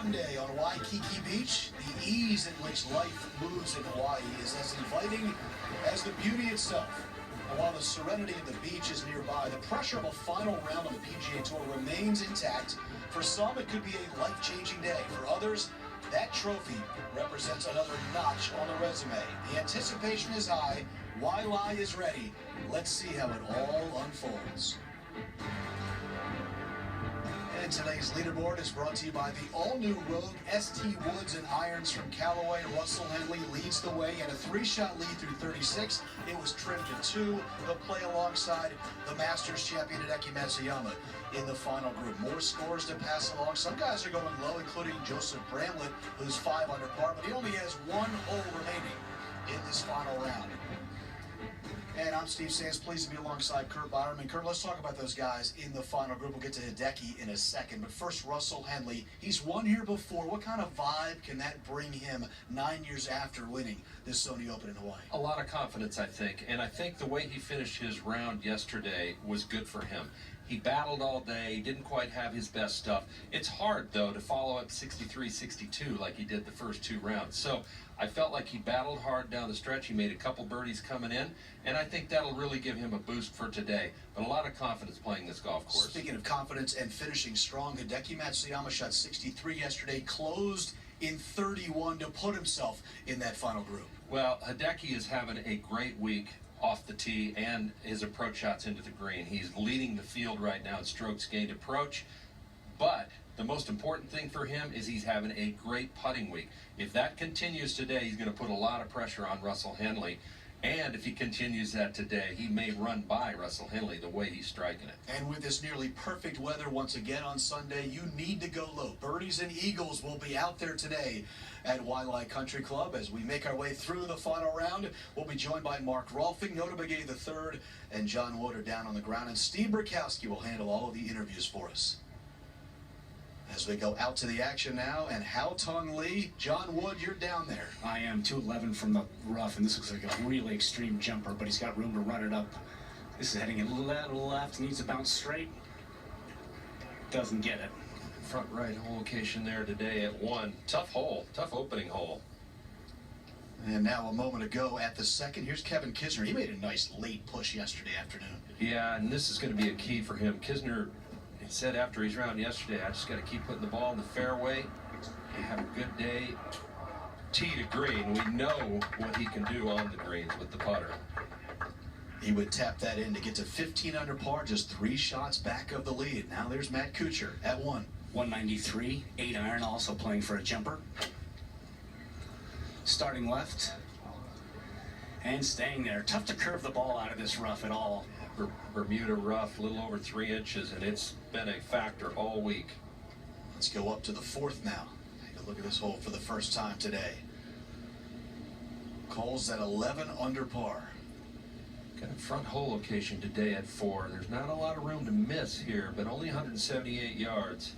Sunday on Waikiki Beach. The ease in which life moves in Hawaii is as inviting as the beauty itself. And while the serenity of the beach is nearby, the pressure of a final round on the PGA Tour remains intact. For some, it could be a life-changing day. For others, that trophy represents another notch on the resume. The anticipation is high. Waialae is ready. Let's see how it all unfolds. And today's leaderboard is brought to you by the all-new Rogue ST Woods and irons from Callaway. Russell Henley leads the way and a 3-shot lead through 36. It was trimmed to 2. He'll play alongside the Masters champion Hideki Matsuyama in the final group. More scores to pass along. Some guys are going low, including Joseph Bramlett, who's 5 under par, but he only has 1 hole remaining in this final round. And I'm Steve Sands, pleased to be alongside Kurt Byron. Kurt, let's talk about those guys in the final group. We'll get to Hideki in a second. But first, Russell Henley. He's won here before. What kind of vibe can that bring him 9 years after winning this Sony Open in Hawaii? A lot of confidence, I think. And I think the way he finished his round yesterday was good for him. He battled all day, didn't quite have his best stuff. It's hard, though, to follow up 63-62 like he did the first 2 rounds. So I felt like he battled hard down the stretch. He made a couple birdies coming in, and I think that'll really give him a boost for today. But a lot of confidence playing this golf course. Speaking of confidence and finishing strong, Hideki Matsuyama shot 63 yesterday, closed in 31 to put himself in that final group. Well, Hideki is having a great week off the tee and his approach shots into the green. He's leading the field right now in strokes gained approach, but the most important thing for him is he's having a great putting week. If that continues today, he's going to put a lot of pressure on Russell Henley. And if he continues that today, he may run by Russell Henley the way he's striking it. And with this nearly perfect weather once again on Sunday, you need to go low. Birdies and eagles will be out there today at Waialae Country Club. As we make our way through the final round, we'll be joined by Mark Rolfing, Notabagay III, and John Wood are down on the ground. And Steve Burkowski will handle all of the interviews for us. As we go out to the action now, and Hao Tong Lee, John Wood, you're down there. I am 211 from the rough, and this looks like a really extreme jumper, but he's got room to run it up. This is heading a little left, needs to bounce straight. Doesn't get it. Front right hole location there today at 1. Tough hole, tough opening hole. And now a moment ago at the second, here's Kevin Kisner. He made a nice late push yesterday afternoon. Yeah, and this is going to be a key for him. Kisner said after his round yesterday, I just got to keep putting the ball in the fairway and have a good day. Tee to green, we know what he can do on the greens with the putter. He would tap that in to get to 15 under par, just 3 shots back of the lead. Now there's Matt Kuchar at 1. 193, 8 iron, also playing for a jumper. Starting left and staying there. Tough to curve the ball out of this rough at all. Bermuda rough, a little over 3 inches, and it's been a factor all week. Let's go up to the 4th now. Take a look at this hole for the first time today. Cole's at 11 under par. Got a front hole location today at 4. There's not a lot of room to miss here, but only 178 yards.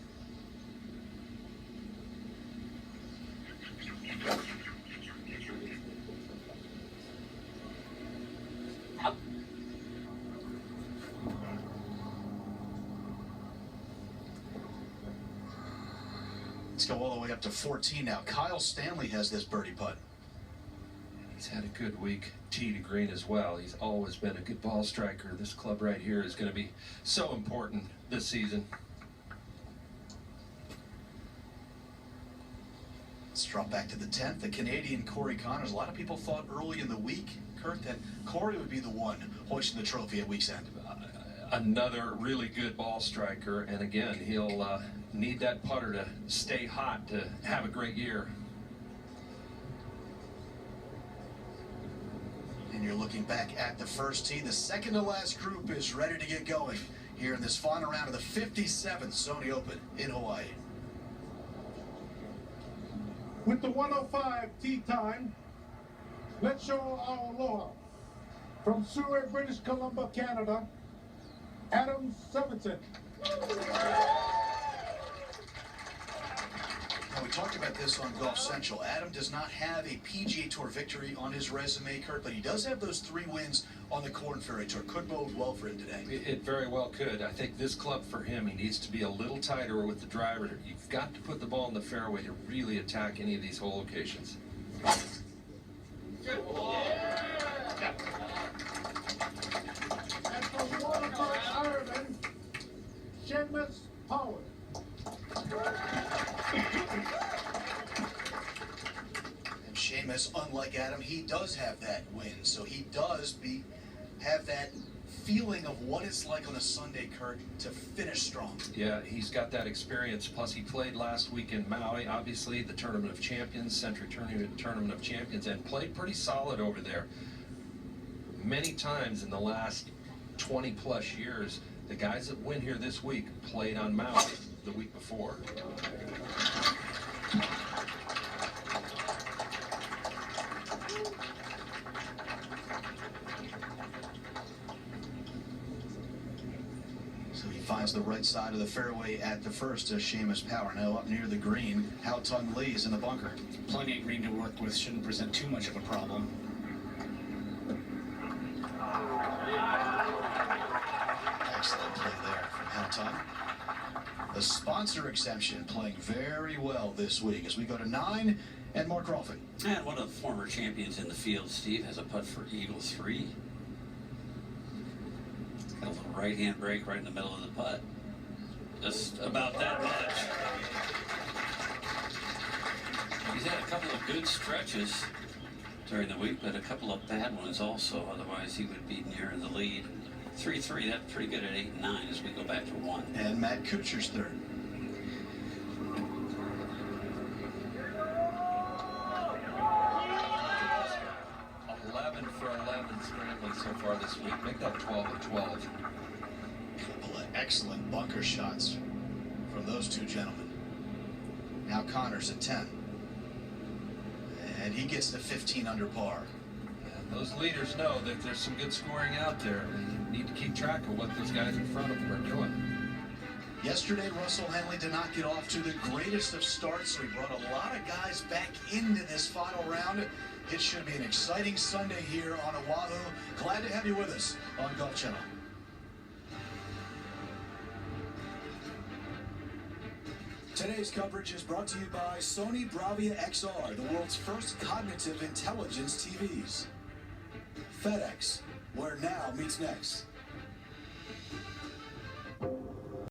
Let's go all the way up to 14 now. Kyle Stanley has this birdie putt. He's had a good week, tee to green as well. He's always been a good ball striker. This club right here is going to be so important this season. Let's drop back to the 10th. The Canadian Corey Connors. A lot of people thought early in the week, Kurt, that Corey would be the one hoisting the trophy at week's end. Another really good ball striker, and again, he'll need that putter to stay hot to have a great year. And you're looking back at the first tee. The second to last group is ready to get going here in this final round of the 57th Sony Open in Hawaii. With the 105 tee time, let's show our aloha. From Surrey, British Columbia, Canada, Adam Simonson. Now, we talked about this on Golf Central. Adam does not have a PGA Tour victory on his resume, Kurt, but he does have those 3 wins on the Corn Ferry Tour. Could bode well for him today. It very well could. I think this club for him, he needs to be a little tighter with the driver. You've got to put the ball in the fairway to really attack any of these hole locations. And from Waterford, Ireland, Seamus Power. And Seamus, unlike Adam, he does have that win, so he does have that feeling of what it's like on a Sunday, Kurt, to finish strong. Yeah, he's got that experience. Plus, he played last week in Maui, obviously, the Tournament of Champions, Century Tournament of Champions, and played pretty solid over there. Many times in the last 20-plus years, the guys that win here this week played on Maui the week before. So he finds the right side of the fairway at the first to Seamus Power. Now up near the green, Hao Tung Lee is in the bunker. Plenty of green to work with, shouldn't present too much of a problem. Excellent play there from Hao Tung. The sponsor exemption playing very well this week as we go to 9, and Mark Rolfe. And one of the former champions in the field, Steve, has a putt for Eagle 3. Got a little right-hand break right in the middle of the putt. Just about that much. He's had a couple of good stretches during the week, but a couple of bad ones also. Otherwise, he would be near the lead. 3-3, that's pretty good at 8 and 9 as we go back to 1. And Matt Kuchar's third. For 11 scrambling so far this week. Make that 12 at 12. Couple of excellent bunker shots from those two gentlemen. Now Connors at 10. And he gets to 15 under par. And those leaders know that there's some good scoring out there. They need to keep track of what those guys in front of them are doing. Yesterday, Russell Henley did not get off to the greatest of starts, so he brought a lot of guys back into this final round. It should be an exciting Sunday here on Oahu. Glad to have you with us on Golf Channel. Today's coverage is brought to you by Sony Bravia XR, the world's first cognitive intelligence TVs. FedEx, where now meets next.